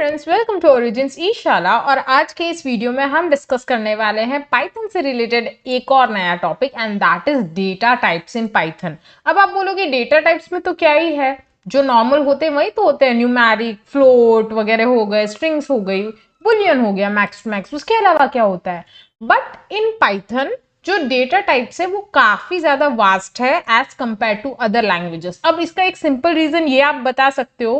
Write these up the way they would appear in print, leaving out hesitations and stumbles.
Friends, welcome to origins ईशाला। और आज के इस वीडियो में हम डिस्कस करने वाले हैं पाइथन से रिलेटेड एक और नया topic and that is data types in Python. अब आप बोलोगे डेटा टाइप्स में तो क्या ही है, जो नॉर्मल होते हैं वही तो होते हैं, न्यूमेरिक, फ्लोट वगैरह हो गए, स्ट्रिंग्स हो गई, बुलियन हो गया, मैक्स टू मैक्स, उसके अलावा क्या होता है। बट इन पाइथन जो डेटा टाइप्स है वो काफी ज्यादा वास्ट है as compare to other languages. अब इसका एक सिंपल रीजन ये आप बता सकते हो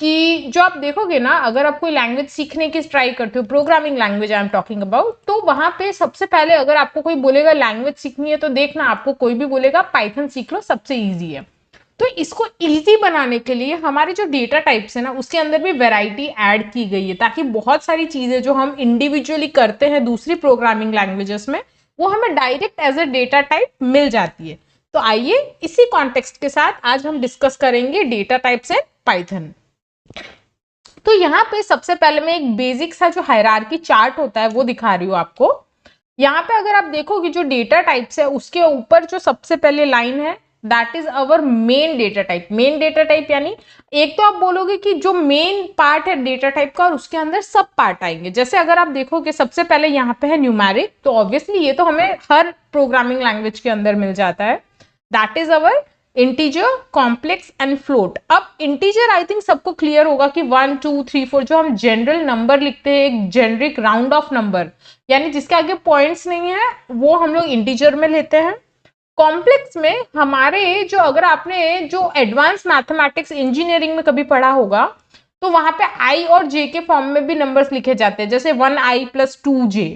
कि जो आप देखोगे ना, अगर आप कोई लैंग्वेज सीखने की ट्राई करते हो, programming language I am talking about, तो वहां पे सबसे पहले अगर आपको कोई बोलेगा लैंग्वेज सीखनी है तो देखना, आपको कोई भी बोलेगा पाइथन सीख लो, सबसे इजी है। तो इसको इजी बनाने के लिए हमारे जो डेटा टाइप्स है ना, उसके अंदर भी वैरायटी ऐड की गई है, ताकि बहुत सारी चीजें जो हम इंडिविजुअली करते हैं दूसरी प्रोग्रामिंग लैंग्वेजेस में, वो हमें direct as a data type मिल जाती है। तो आइए इसी कॉन्टेक्स्ट के साथ आज हम डिस्कस करेंगे डेटा टाइप्स इन पाइथन। तो यहाँ पे सबसे पहले मैं एक बेसिक सा जो हायरार्की चार्ट होता है वो दिखा रही हूँ आपको। यहाँ पे अगर आप देखोगे जो डेटा टाइप्स है उसके ऊपर जो सबसे पहले लाइन है that is our main data type. Main data type यानी एक तो आप बोलोगे कि जो मेन पार्ट है डेटा टाइप का और उसके अंदर सब पार्ट आएंगे। जैसे अगर आप देखोगे सबसे पहले यहाँ पे है न्यूमेरिक, तो ऑब्वियसली ये तो हमें हर प्रोग्रामिंग लैंग्वेज के अंदर मिल जाता है, that is our integer, complex and float. अब इंटीजर आई थिंक सबको क्लियर होगा कि 1 2 3 4 जो हम जनरल नंबर लिखते हैं, एक जेनरिक राउंड ऑफ नंबर, यानी जिसके आगे पॉइंट्स नहीं है, वो हम लोग इंटीजर में लेते हैं। कॉम्प्लेक्स में हमारे जो, अगर आपने जो एडवांस मैथमेटिक्स इंजीनियरिंग में कभी पढ़ा होगा, तो वहां पे आई और जे के फॉर्म में भी नंबर्स लिखे जाते हैं, जैसे 1i + 2j।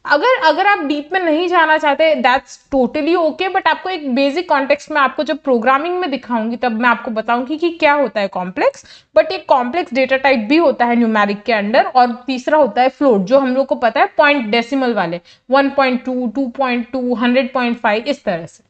अगर आप डीप में नहीं जाना चाहते दैट्स टोटली ओके, बट आपको एक बेसिक कॉन्टेक्स्ट में आपको जब प्रोग्रामिंग में दिखाऊंगी तब मैं आपको बताऊंगी कि क्या होता है कॉम्प्लेक्स। बट एक कॉम्प्लेक्स डेटा टाइप भी होता है न्यूमेरिक के अंडर। और तीसरा होता है फ्लोट, जो हम लोग को पता है पॉइंट डेसिमल वाले, 1.2 2.2 100.5 इस तरह से।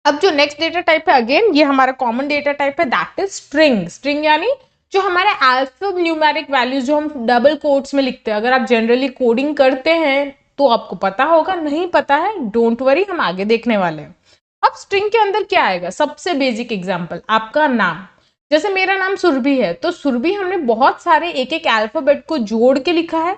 अब जो नेक्स्ट डेटा टाइप है, अगेन ये हमारा कॉमन डेटा टाइप है, दैट इज स्ट्रिंग। स्ट्रिंग यानी जो हमारे अल्फा न्यूमेरिक वैल्यूज जो हम डबल कोट्स में लिखते हैं। अगर आप जनरली कोडिंग करते हैं तो आपको पता होगा, नहीं पता है डोंट वरी, हम आगे देखने वाले हैं। अब स्ट्रिंग के अंदर क्या आएगा, सबसे बेसिक एग्जांपल आपका नाम। जैसे मेरा नाम सुरभि है, तो सुरभि हमने बहुत सारे एक एक अल्फाबेट को जोड़ के लिखा है,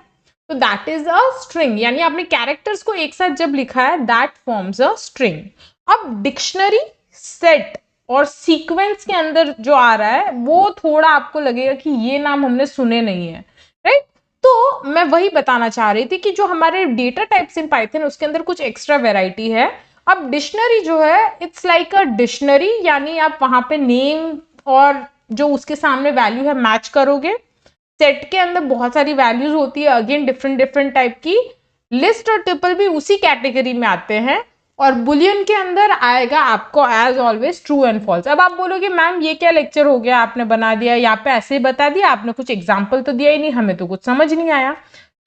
तो दैट इज अ स्ट्रिंग। यानी आपने कैरेक्टर्स को एक साथ जब लिखा है दैट फॉर्म्स अ स्ट्रिंग। अब डिक्शनरी, सेट और सीक्वेंस के अंदर जो आ रहा है वो थोड़ा आपको लगेगा कि ये नाम हमने सुने नहीं है, राइट। तो मैं वही बताना चाह रही थी कि जो हमारे डेटा टाइप्स इन पाइथन उसके अंदर कुछ एक्स्ट्रा वैरायटी है। अब डिक्शनरी जो है इट्स लाइक अ डिक्शनरी, यानी आप वहां पे नेम और जो उसके सामने वैल्यू है मैच करोगे। सेट के अंदर बहुत सारी वैल्यूज होती है, अगेन डिफरेंट डिफरेंट टाइप की। लिस्ट और ट्रिपल भी उसी कैटेगरी में आते हैं। और बुलियन के अंदर आएगा आपको as always true and false. अब आप बोलोगे मैम ये क्या लेक्चर हो गया, आपने बना दिया यहाँ पे ऐसे ही बता दिया, आपने कुछ एग्जाम्पल तो दिया ही नहीं, हमें तो कुछ समझ नहीं आया।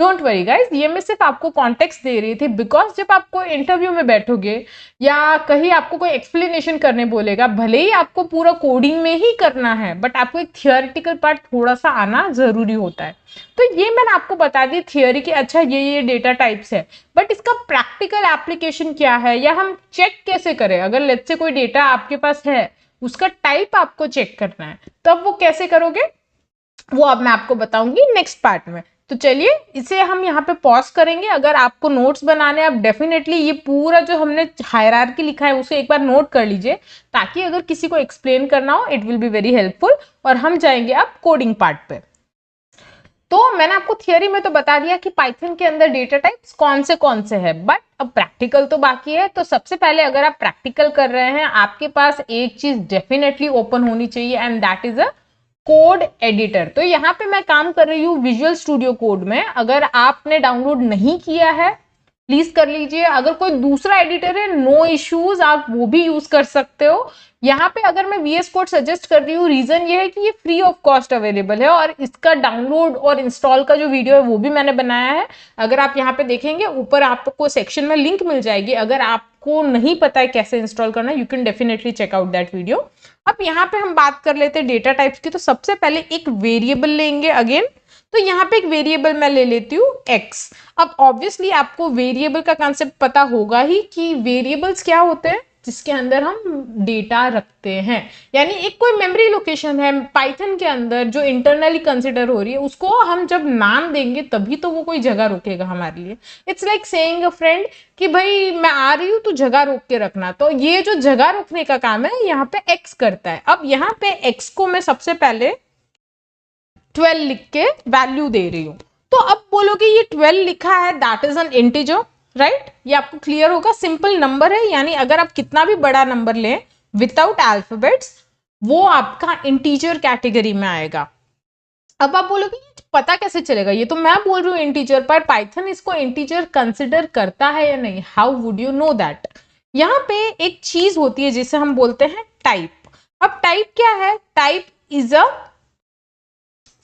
डोंट वरी गाइस, ये मैं सिर्फ आपको कॉन्टेक्स्ट दे रही थी, बिकॉज जब आप कोई इंटरव्यू में बैठोगे या कहीं आपको कोई एक्सप्लेनेशन करने बोलेगा, भले ही आपको पूरा कोडिंग में ही करना है, बट आपको एक थियोरेटिकल पार्ट थोड़ा सा आना जरूरी होता है। तो ये मैंने आपको बता दी थियोरी कि अच्छा ये डेटा टाइप्स है, बट इसका प्रैक्टिकल एप्लीकेशन क्या है या हम चेक कैसे करें। अगर लेट्स से कोई डेटा आपके पास है, उसका टाइप आपको चेक करना है, तब वो कैसे करोगे वो अब मैं आपको बताऊंगी नेक्स्ट पार्ट में। तो चलिए इसे हम यहाँ पे पॉज करेंगे। अगर आपको नोट्स बनाने, आप डेफिनेटली ये पूरा जो हमने हायरार्की लिखा है उसे एक बार नोट कर लीजिए, ताकि अगर किसी को एक्सप्लेन करना हो it will be very helpful. और हम जाएंगे अब कोडिंग पार्ट पे। तो मैंने आपको थियरी में तो बता दिया कि पाइथन के अंदर डेटा टाइप्स कौन से है, बट अब प्रैक्टिकल तो बाकी है। तो सबसे पहले अगर आप प्रैक्टिकल कर रहे हैं, आपके पास एक चीज डेफिनेटली ओपन होनी चाहिए and that is a code editor. तो यहाँ पे मैं काम कर रही हूँ विजुअल स्टूडियो कोड में। अगर आपने डाउनलोड नहीं किया है प्लीज कर लीजिए। अगर कोई दूसरा एडिटर है नो इश्यूज, आप वो भी यूज कर सकते हो। यहाँ पे अगर मैं VS कोड सजेस्ट कर रही हूँ, रीजन ये है कि ये फ्री ऑफ कॉस्ट अवेलेबल है और इसका डाउनलोड और इंस्टॉल का जो वीडियो है वो भी मैंने बनाया है। अगर आप यहाँ पे देखेंगे ऊपर आपको सेक्शन में लिंक मिल जाएगी। अगर आपको नहीं पता है कैसे इंस्टॉल करना, you can definitely check out that video. अब यहाँ पे हम बात कर लेते हैं डेटा टाइप्स की। तो सबसे पहले एक वेरिएबल लेंगे अगेन। तो यहाँ पे एक वेरिएबल मैं ले लेती हूँ x। अब ऑब्वियसली आपको वेरिएबल का कॉन्सेप्ट पता होगा ही कि वेरिएबल्स क्या होते हैं। जिसके अंदर हम डेटा रखते हैं, यानी एक कोई मेमोरी लोकेशन है पाइथन के अंदर जो इंटरनली कंसिडर हो रही है, उसको हम जब नाम देंगे तभी तो वो कोई जगह रोकेगा हमारे लिए। It's like saying a friend कि भाई मैं आ रही हूं, तो जगह रोक के रखना। तो ये जो जगह रोकने का काम है यहाँ पे एक्स करता है। अब यहाँ पे एक्स को मैं सबसे पहले 12 लिख के वैल्यू दे रही हूं। तो अब बोलोगे ये 12 लिखा है, that is an integer, right? ये आपको क्लियर होगा, सिंपल नंबर है, यानी अगर आप कितना भी बड़ा नंबर लें विदाउट अल्फाबेट्स, वो आपका इंटीजर कैटेगरी में आएगा। अब आप बोलोगे पता कैसे चलेगा? ये तो मैं बोल रही हूँ इंटीजर, पर पाइथन इसको इंटीजर कंसिडर करता है या नहीं? How would you know that? यहाँ पे एक चीज होती है जिसे हम बोलते हैं टाइप। अब टाइप क्या है? Type is a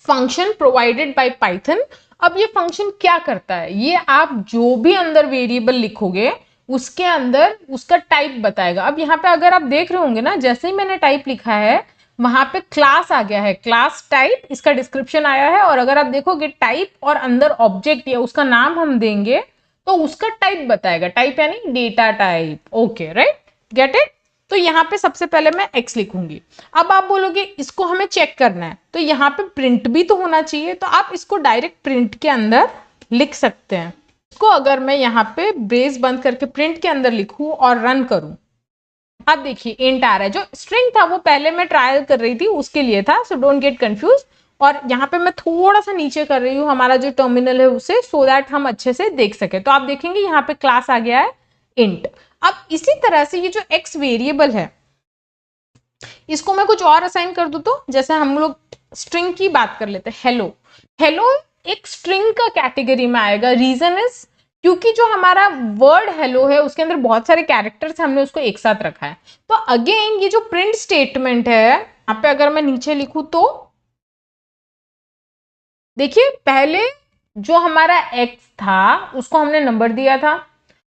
function provided by Python. अब ये फंक्शन क्या करता है? ये आप जो भी अंदर वेरिएबल लिखोगे उसके अंदर उसका टाइप बताएगा। अब यहाँ पे अगर आप देख रहे होंगे ना, जैसे ही मैंने टाइप लिखा है वहां पे क्लास आ गया है, क्लास टाइप, इसका डिस्क्रिप्शन आया है। और अगर आप देखोगे टाइप और अंदर ऑब्जेक्ट या उसका नाम हम देंगे तो उसका टाइप बताएगा। टाइप यानी data type. Okay, right, get it? तो यहाँ पे सबसे पहले मैं x लिखूंगी। अब आप बोलोगे इसको हमें चेक करना है, तो यहाँ पे प्रिंट भी तो होना चाहिए, तो आप इसको डायरेक्ट प्रिंट के अंदर लिख सकते हैं। इसको अगर मैं यहाँ पे ब्रेस बंद करके प्रिंट के अंदर लिखूं और रन करूं, अब देखिए इंट आ रहा है। जो स्ट्रिंग था वो पहले मैं ट्रायल कर रही थी उसके लिए था, सो डोंट गेट कंफ्यूज। और यहाँ पे मैं थोड़ा सा नीचे कर रही हूँ हमारा जो टर्मिनल है उसे, सो दैट हम अच्छे से देख सके। तो आप देखेंगे यहाँ पे क्लास आ गया है इंट। अब इसी तरह से ये जो x वेरिएबल है इसको मैं कुछ और असाइन कर दूं, तो जैसे हम लोग स्ट्रिंग की बात कर लेते हैं, हेलो। हेलो एक स्ट्रिंग का कैटेगरी में आएगा। रीजन इज क्योंकि जो हमारा वर्ड हेलो है उसके अंदर बहुत सारे कैरेक्टर्स हमने उसको एक साथ रखा है। तो अगेन ये जो प्रिंट स्टेटमेंट है यहाँ पे अगर मैं नीचे लिखूं तो देखिए पहले जो हमारा x था उसको हमने नंबर दिया था,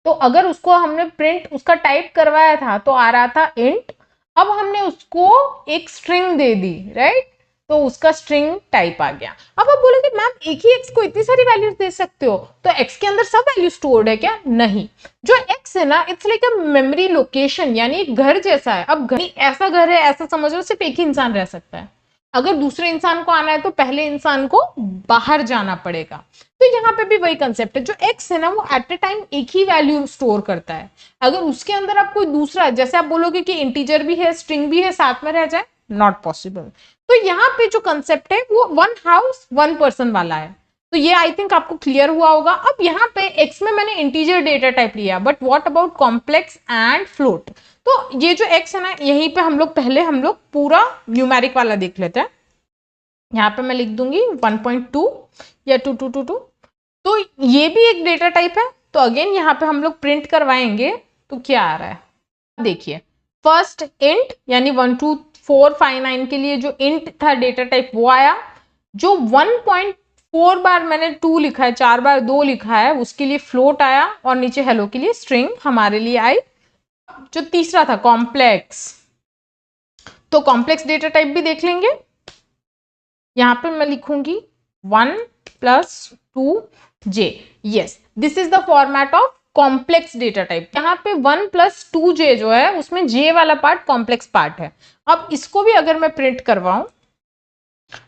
तो अगर उसको हमने प्रिंट उसका टाइप करवाया था तो आ रहा था इंट। अब हमने उसको एक स्ट्रिंग दे दी, राइट? तो उसका स्ट्रिंग टाइप आ गया। अब आप बोलोगे मैम एक ही एक्स को इतनी सारी वैल्यूज दे सकते हो, तो एक्स के अंदर सब वैल्यू स्टोर्ड है क्या? नहीं, जो एक्स है ना it's like a memory location, यानी एक घर जैसा है। अब घर ऐसा घर है, ऐसा समझ लो सिर्फ एक ही इंसान रह सकता है। अगर दूसरे इंसान को आना है तो पहले इंसान को बाहर जाना पड़ेगा। तो यहाँ पे भी वही कंसेप्ट है, जो एक्स है ना वो एट ए टाइम एक ही वैल्यू स्टोर करता है। अगर उसके अंदर आप कोई दूसरा, जैसे आप बोलोगे कि इंटीजर भी है स्ट्रिंग भी है साथ में रह जाए, नॉट पॉसिबल। तो यहाँ पे जो कंसेप्ट है वो वन हाउस वन पर्सन वाला है। तो ये आई थिंक आपको क्लियर हुआ होगा। अब यहाँ पे एक्स में मैंने इंटीजर डेटा टाइप लिया, but what about complex and float? तो ये जो एक्स है ना यहीं पे हम लोग पूरा न्यूमेरिक वाला देख लेते हैं। यहाँ पे मैं लिख दूंगी 1.2 या 2222। तो ये भी एक डेटा टाइप है। तो अगेन यहाँ पे हम लोग प्रिंट करवाएंगे तो क्या आ रहा है देखिए, फर्स्ट इंट यानी 12459 के लिए जो इंट था डेटा टाइप वो आया। जो 1.4 बार मैंने 2 लिखा है, 4 बार 2 लिखा है, उसके लिए फ्लोट आया। और नीचे हेलो के लिए स्ट्रिंग हमारे लिए आई। जो तीसरा था कॉम्प्लेक्स, तो कॉम्प्लेक्स डेटा टाइप भी देख लेंगे। यहाँ पे मैं लिखूंगी 1 + 2j। Yes, this is the format of complex data type. यहाँ पे 1 + 2j जो है उसमें j वाला पार्ट कॉम्प्लेक्स पार्ट है। अब इसको भी अगर मैं प्रिंट करवाऊं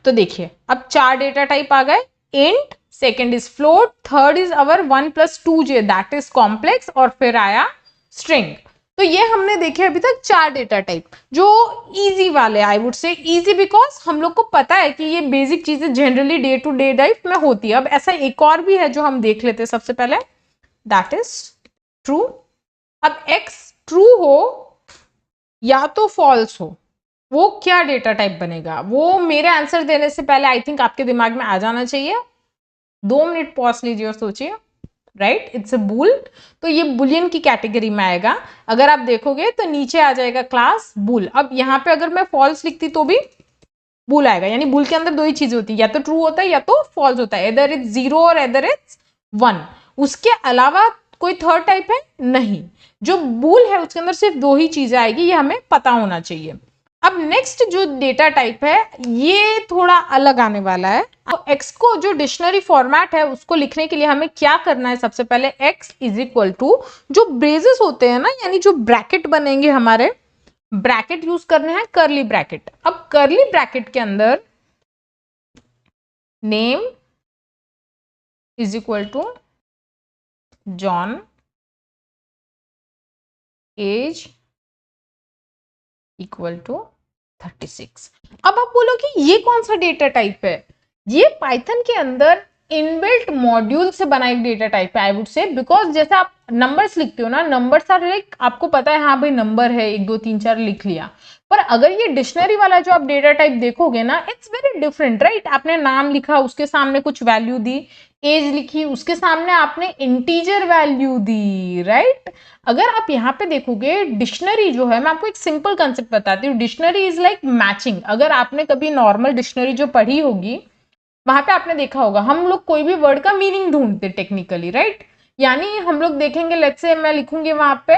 तो देखिए अब 4 डेटा टाइप आ गए। Int, second is float, third is our 1 + 2j that is complex, और फिर आया स्ट्रिंग। तो ये हमने देखे अभी तक 4 डेटा टाइप जो इजी वाले, I would say easy because हम लोग को पता है कि ये बेसिक चीजें generally day to day life में होती है। अब ऐसा एक और भी है जो हम देख लेते हैं सबसे पहले, दैट इज ट्रू। अब x ट्रू हो या तो फॉल्स हो, वो क्या डेटा टाइप बनेगा? वो मेरे आंसर देने से पहले आई थिंक आपके दिमाग में आ जाना चाहिए। 2 मिनट पॉज लीजिए और सोचिए। राइट, इट्स अ बूल। तो ये बुलियन की कैटेगरी में आएगा। अगर आप देखोगे तो नीचे आ जाएगा क्लास बूल। अब यहाँ पे अगर मैं फॉल्स लिखती तो भी बूल आएगा, यानी बूल के अंदर दो ही चीजें होती है, या तो ट्रू होता है या तो फॉल्स होता है, इधर इज 0 और इधर इज 1। उसके अलावा कोई थर्ड टाइप है नहीं। जो बूल है उसके अंदर सिर्फ 2 ही चीजें आएगी, ये हमें पता होना चाहिए। अब नेक्स्ट जो डेटा टाइप है ये थोड़ा अलग आने वाला है। तो x को जो डिक्शनरी फॉर्मेट है उसको लिखने के लिए हमें क्या करना है, सबसे पहले x इज इक्वल टू जो ब्रेसेस होते हैं ना, यानी जो ब्रैकेट बनेंगे हमारे, ब्रैकेट यूज करने हैं, करली ब्रैकेट। अब करली ब्रैकेट के अंदर name is equal to John, as equal to 36। अब आप बोलो कि ये कौन सा डेटा टाइप है, ये पाइथन के अंदर इनबिल्ट मॉड्यूल से बना एक डेटा टाइप है आई वुड से, बिकॉज जैसे आप नंबर्स लिखते हो ना, नंबर्स आर लाइक आपको पता है हाँ भाई नंबर है 1 2 3 4 लिख लिया, पर अगर ये डिक्शनरी वाला जो आप डेटा टाइप देखोगे ना, इट्स वेरी डिफरेंट राइट। आपने नाम लिखा उसके सामने कुछ वैल्यू दी, एज लिखी उसके सामने आपने इंटीजर वैल्यू दी राइट। अगर आप यहाँ पे देखोगे डिक्शनरी जो है, मैं आपको एक सिंपल कंसेप्ट बताती हूँ, डिक्शनरी इज लाइक मैचिंग। अगर आपने कभी नॉर्मल डिक्शनरी जो पढ़ी होगी वहां पे आपने देखा होगा हम लोग कोई भी वर्ड का मीनिंग ढूंढते टेक्निकली राइट, यानी हम लोग देखेंगे लेट्स से मैं लिखूंगी वहां पे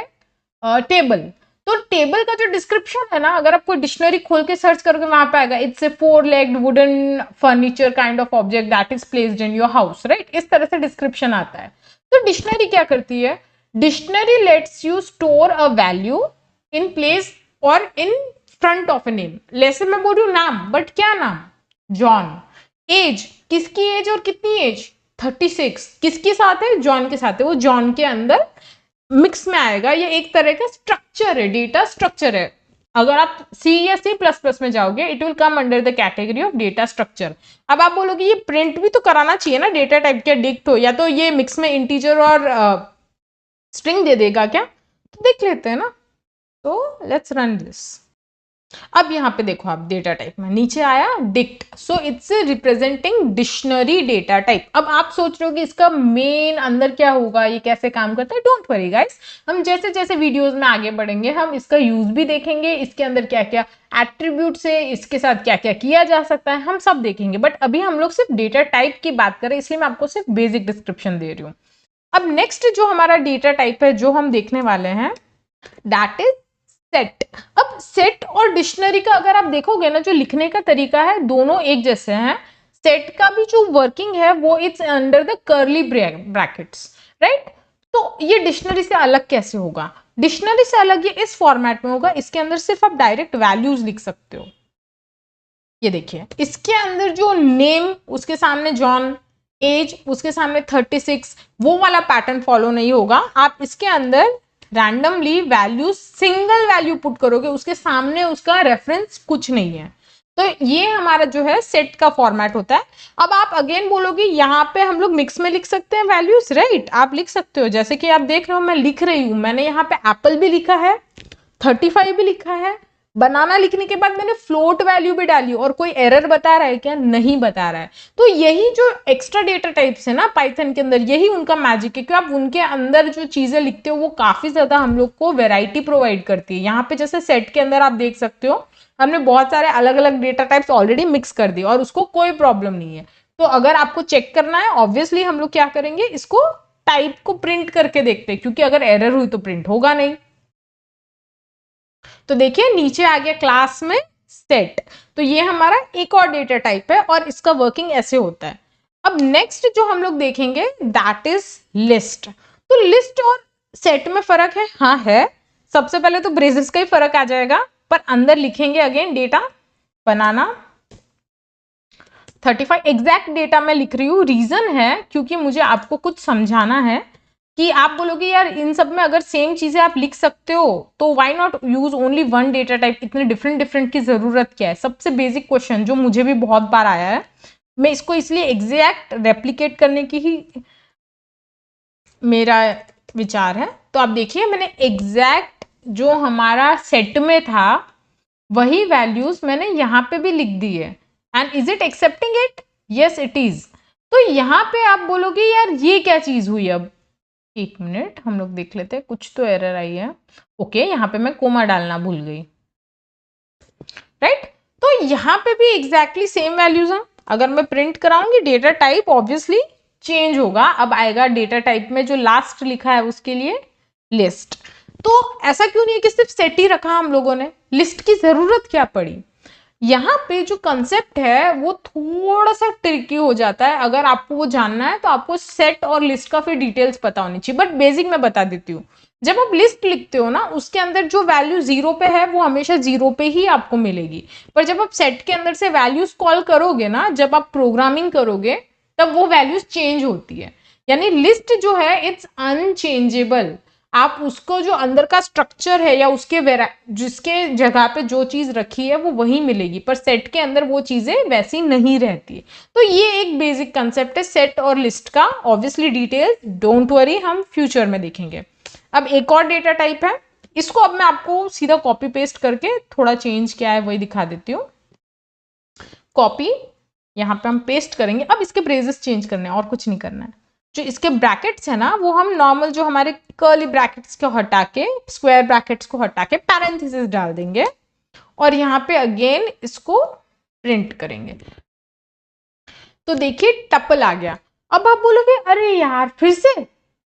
टेबल, तो टेबल का जो डिस्क्रिप्शन है ना, अगर आप कोई डिक्शनरी खोल के सर्च करोगे वहां पे आएगा it's a 4-legged wooden furniture kind of object that is placed in your house right, इस तरह से डिस्क्रिप्शन आता है। तो डिक्शनरी क्या करती है, dictionary lets you store a value in place और in front of a name. जैसे मैं बोल रही हूँ नाम, बट क्या नाम, जॉन। एज, किसकी एज और कितनी एज, 36, किसके साथ है, जॉन के साथ है, वो जॉन के अंदर मिक्स में आएगा। ये एक तरह का स्ट्रक्चर है, डेटा स्ट्रक्चर है। अगर आप C या C++ में जाओगे it will come under the category of data structure. अब आप बोलोगे ये प्रिंट भी तो कराना चाहिए ना डेटा टाइप के डिक्ट हो, या तो ये मिक्स में इंटीजर और स्ट्रिंग दे देगा क्या, तो देख लेते हैं ना। तो लेट्स रन दिस। अब यहाँ पे देखो आप डेटा टाइप में नीचे आया dict, so it's representing dictionary data type. अब आप सोच रहे हो कि इसका मेन अंदर क्या होगा, ये कैसे काम करता है, डोंट वरी गाइस, हम जैसे जैसे वीडियोस में आगे बढ़ेंगे हम इसका यूज भी देखेंगे, इसके अंदर क्या क्या एट्रीब्यूट्स है, इसके साथ क्या क्या किया जा सकता है, हम सब देखेंगे। बट अभी हम लोग सिर्फ डेटा टाइप की बात करें, इसलिए मैं आपको सिर्फ बेसिक डिस्क्रिप्शन दे रही हूँ। अब नेक्स्ट जो हमारा डेटा टाइप है जो हम देखने वाले हैं दैट इज सेट। अब सेट और डिक्शनरी का अगर आप देखोगे ना, जो लिखने का तरीका है दोनों एक जैसे हैं। सेट का भी जो वर्किंग है वो it's under the curly brackets right. तो ये डिक्शनरी से अलग कैसे होगा, डिक्शनरी से अलग ये इस फॉर्मेट में होगा, इसके अंदर सिर्फ आप डायरेक्ट वैल्यूज लिख सकते हो। ये देखिए इसके अंदर जो नेम उसके सामने जॉन, एज उसके सामने 36, वो वाला पैटर्न फॉलो नहीं होगा। आप इसके अंदर randomly value single value put करोगे, उसके सामने उसका रेफरेंस कुछ नहीं है। तो ये हमारा जो है सेट का फॉर्मेट होता है। अब आप अगेन बोलोगे यहाँ पे हम लोग मिक्स में लिख सकते हैं वैल्यूज राइट, आप लिख सकते हो, जैसे कि आप देख रहे हो मैं लिख रही हूँ, मैंने यहाँ पे एप्पल भी लिखा है, 35 भी लिखा है, बनाना लिखने के बाद मैंने फ्लोट वैल्यू भी डाली, और कोई एरर बता रहा है क्या, नहीं बता रहा है। तो यही जो एक्स्ट्रा डेटा टाइप्स है ना पाइथन के अंदर, यही उनका मैजिक है कि आप उनके अंदर जो चीजें लिखते हो वो काफी ज्यादा हम लोग को वेराइटी प्रोवाइड करती है। यहाँ पे जैसे सेट के अंदर आप देख सकते हो हमने बहुत सारे अलग अलग डेटा टाइप्स ऑलरेडी मिक्स कर दिए और उसको कोई प्रॉब्लम नहीं है। तो अगर आपको चेक करना है ऑब्वियसली हम लोग क्या करेंगे, इसको टाइप को प्रिंट करके देखते हैं, क्योंकि अगर एरर हुई तो प्रिंट होगा नहीं। तो देखिए नीचे आ गया क्लास में सेट, तो ये हमारा एक और डेटा टाइप है और इसका वर्किंग ऐसे होता है। अब नेक्स्ट जो हम लोग देखेंगे दैट इज लिस्ट। तो लिस्ट और सेट में फर्क है, हाँ है। सबसे पहले तो ब्रेसेस का ही फर्क आ जाएगा, पर अंदर लिखेंगे अगेन डेटा बनाना 35 एग्जैक्ट डेटा मैं लिख रही हूँ, रीजन है क्योंकि मुझे आपको कुछ समझाना है कि आप बोलोगे यार इन सब में अगर सेम चीजें आप लिख सकते हो तो why not use only one data type, इतने डिफरेंट डिफरेंट की जरूरत क्या है। सबसे बेसिक क्वेश्चन जो मुझे भी बहुत बार आया है, मैं इसको इसलिए एग्जैक्ट रेप्लिकेट करने की ही मेरा विचार है। तो आप देखिए मैंने एग्जैक्ट जो हमारा सेट में था वही वैल्यूज मैंने यहाँ पे भी लिख दी है, and is it accepting it, yes it is. तो यहाँ पे आप बोलोगे यार ये क्या चीज हुई, अब एक मिनट हम लोग देख लेते हैं, कुछ तो एरर आई है। ओके यहाँ पे मैं कोमा डालना भूल गई राइट। तो यहाँ पे भी एग्जैक्टली सेम वैल्यूज हैं। अगर मैं प्रिंट कराऊंगी डेटा टाइप ऑब्वियसली चेंज होगा, अब आएगा डेटा टाइप में जो लास्ट लिखा है उसके लिए लिस्ट। तो ऐसा क्यों नहीं है कि सिर्फ सेट ही रखा हम लोगों ने, लिस्ट की जरूरत क्या पड़ी? यहाँ पे जो कंसेप्ट है वो थोड़ा सा ट्रिकी हो जाता है। अगर आपको वो जानना है तो आपको सेट और लिस्ट का फिर डिटेल्स पता होनी चाहिए, बट बेसिक मैं बता देती हूँ। जब आप लिस्ट लिखते हो ना, उसके अंदर जो वैल्यू 0 पे है वो हमेशा 0 पे ही आपको मिलेगी। पर जब आप सेट के अंदर से वैल्यूज कॉल करोगे ना, जब आप प्रोग्रामिंग करोगे, तब वो वैल्यूज चेंज होती है। यानी लिस्ट जो है इट्स अनचेंजेबल। आप उसको जो अंदर का स्ट्रक्चर है या उसके जिसके जगह पे जो चीज रखी है वो वही मिलेगी, पर सेट के अंदर वो चीजें वैसी नहीं रहती। तो ये एक बेसिक कंसेप्ट है सेट और लिस्ट का। ऑब्वियसली डिटेल्स डोंट वरी, हम फ्यूचर में देखेंगे। अब एक और डेटा टाइप है, इसको अब मैं आपको सीधा कॉपी पेस्ट करके थोड़ा चेंज क्या है वही दिखा देती हूँ। कॉपी, यहाँ पे हम पेस्ट करेंगे। अब इसके ब्रेसेस चेंज करने हैं और कुछ नहीं करना है। जो इसके ब्रैकेट्स है ना, वो हम नॉर्मल जो हमारे कर्ली ब्रैकेट्स को हटा के, स्क्वायर ब्रैकेट्स को हटा के पैरेंथेसिस डाल देंगे और यहाँ पे अगेन इसको प्रिंट करेंगे। तो देखिए टपल आ गया। अब आप बोलोगे अरे यार फिर से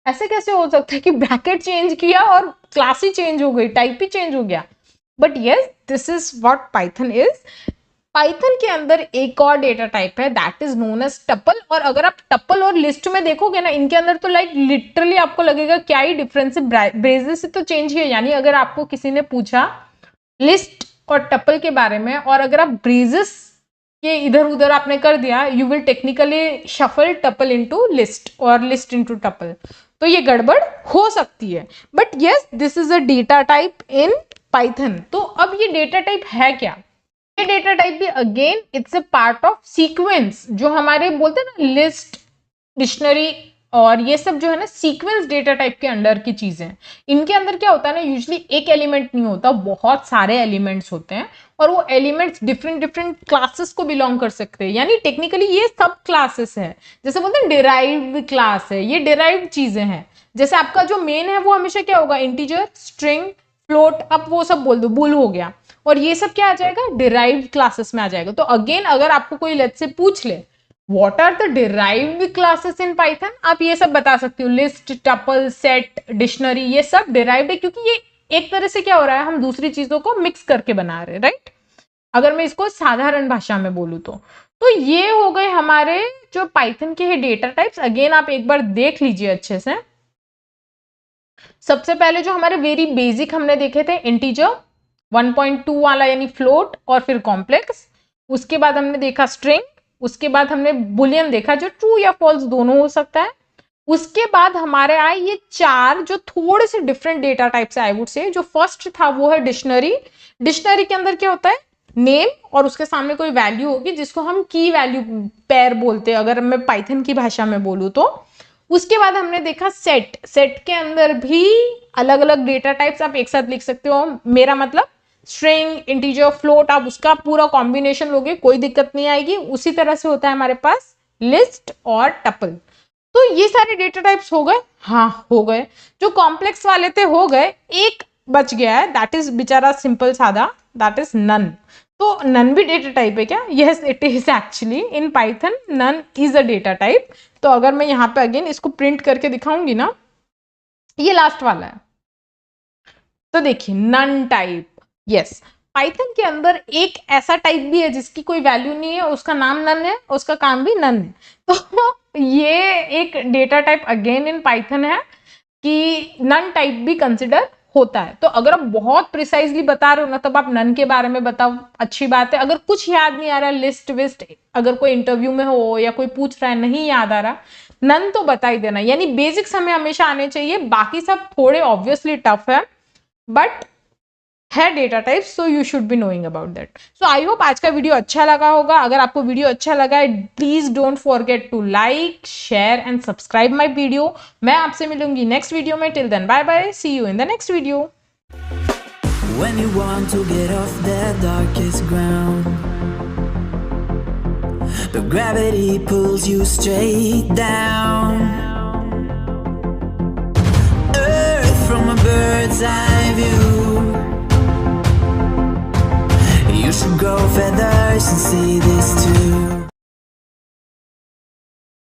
ऐसे कैसे हो सकता है कि ब्रैकेट चेंज किया और क्लास ही चेंज हो गई, टाइप ही चेंज हो गया? But yes, this is what Python is. Python के अंदर एक और डेटा टाइप है that is known as tuple. और अगर आप टपल और लिस्ट में देखोगे ना, इनके अंदर तो लाइक लिटरली आपको लगेगा क्या ही डिफरेंस है, ब्रेसेस से तो चेंज ही है। यानी अगर आपको किसी ने पूछा लिस्ट और टपल के बारे में, और अगर आप ब्रेसेस के इधर उधर आपने कर दिया, you will technically shuffle tuple into list और लिस्ट इनटू टपल, तो ये गड़बड़ हो सकती है। But yes, this is a data type in Python. तो अब ये डेटा टाइप है क्या? ये डेटा टाइप भी again it's a part of sequence. जो हमारे बोलते हैं ना लिस्ट, डिक्शनरी और ये सब जो है ना सीक्वेंस डेटा टाइप के अंडर की चीजें। इनके अंदर क्या होता है ना, यूजुअली एक एलिमेंट नहीं होता, बहुत सारे एलिमेंट्स होते हैं और वो एलिमेंट्स डिफरेंट डिफरेंट क्लासेस को बिलोंग कर सकते हैं। यानी टेक्निकली ये सब क्लासेस है, जैसे बोलते हैं डिराइव्ड क्लास है, ये डिराइव्ड चीजें हैं। जैसे आपका जो मेन है वो हमेशा क्या होगा, इंटीजर, स्ट्रिंग, फ्लोट, अब वो सब बोल दो, बुल हो गया, और ये सब क्या आ जाएगा, डिराइव्ड क्लासेस में आ जाएगा। तो अगेन अगर आपको कोई लेट्स से पूछ ले what are the derived classes in Python, आप ये सब बता सकते हो, लिस्ट, टपल, सेट, डिक्शनरी, ये सब डिराइव्ड है, क्योंकि ये एक तरह से क्या हो रहा है, हम दूसरी चीजों को मिक्स करके बना रहे हैं, राइट? अगर मैं इसको साधारण भाषा में बोलूं तो ये हो गए हमारे जो पाइथन के डेटा टाइप्स। अगेन आप एक बार देख लीजिए अच्छे से। सबसे पहले जो हमारे वेरी बेसिक हमने देखे थे, इंटीजर 1.2 वाला यानी फ्लोट, और फिर कॉम्प्लेक्स। उसके बाद हमने देखा स्ट्रिंग, उसके बाद हमने बुलियन देखा जो ट्रू या फॉल्स दोनों हो सकता है। उसके बाद हमारे आए ये चार जो थोड़े से different data types I would से। जो फर्स्ट था वो है डिक्शनरी। डिक्शनरी के अंदर क्या होता है, नेम और उसके सामने कोई वैल्यू होगी जिसको हम की वैल्यू पेयर बोलते हैं अगर मैं पाइथन की भाषा में बोलूँ तो। उसके बाद हमने देखा सेट। सेट के अंदर भी अलग अलग डेटा टाइप्स आप एक साथ लिख सकते हो, मेरा मतलब स्ट्रिंग, इंटीजर, फ्लोट, आप उसका पूरा कॉम्बिनेशन लोगे, कोई दिक्कत नहीं आएगी। उसी तरह से होता है हमारे पास लिस्ट और टपल। तो ये सारे डेटा टाइप्स हो गए, हाँ हो गए। जो कॉम्प्लेक्स वाले थे हो गए, एक बच गया है, दैट इज बेचारा सिंपल सादा, दैट इज नन। तो नन भी डेटा टाइप है क्या? Yes it is actually in Python, none is a data type. तो अगर मैं यहाँ पे अगेन इसको प्रिंट करके दिखाऊंगी ना, ये लास्ट वाला है, तो देखिए नन टाइप। यस, पाइथन के अंदर एक ऐसा टाइप भी है जिसकी कोई वैल्यू नहीं है, उसका नाम नन है, उसका काम भी नन है। तो ये एक data type again in Python है कि नन टाइप भी कंसिडर होता है। तो अगर आप बहुत प्रिसाइजली बता रहे हो ना, तब आप नन के बारे में बताओ, अच्छी बात है। अगर कुछ याद नहीं आ रहा, लिस्ट विस्ट, अगर कोई इंटरव्यू में हो या कोई पूछ रहा है नहीं याद आ रहा, नन तो बता ही देना। यानी बेसिक्स हमें हमेशा आने चाहिए, बाकी सब थोड़े ऑब्वियसली टफ है बट है data type, so you should be knowing about that. So I hope आज का वीडियो अच्छा लगा होगा। अगर आपको वीडियो अच्छा लगा है, please don't forget to like, share and subscribe my video. मैं आपसे मिलूंगी नेक्स्ट वीडियो में। Till then bye bye, see you in the next video. When you want to get off that darkest ground, but gravity pulls you straight down. Earth from a bird's eye view. You should grow feathers and see this.